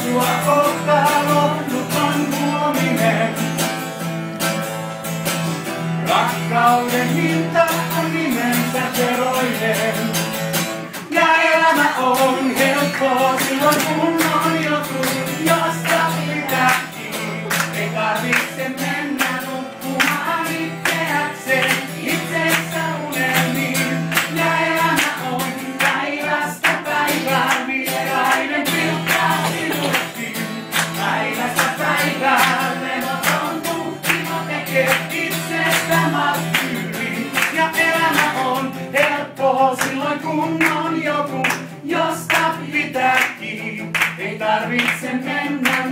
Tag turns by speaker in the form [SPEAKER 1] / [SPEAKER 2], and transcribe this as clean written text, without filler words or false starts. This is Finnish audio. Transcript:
[SPEAKER 1] sua kohtalonnut on huominen. Rakkauden hinta on nimensä veroinen. Ja elämä on helppoa silloin kun on joku, josta pitää kiinni. Ei tarvitse mennä nukkumaan itseäkseen, itsensä unelmiin. Ja elämä on päivästä päivään, vierainen pilkkaa sinuttiin. Päivästä päivään levoton tuhtimo tekee itsestä marttyyrin. Ja elämä on helppoa silloin kun on joku, josta pitää kiinni. Ei tarvitse mennä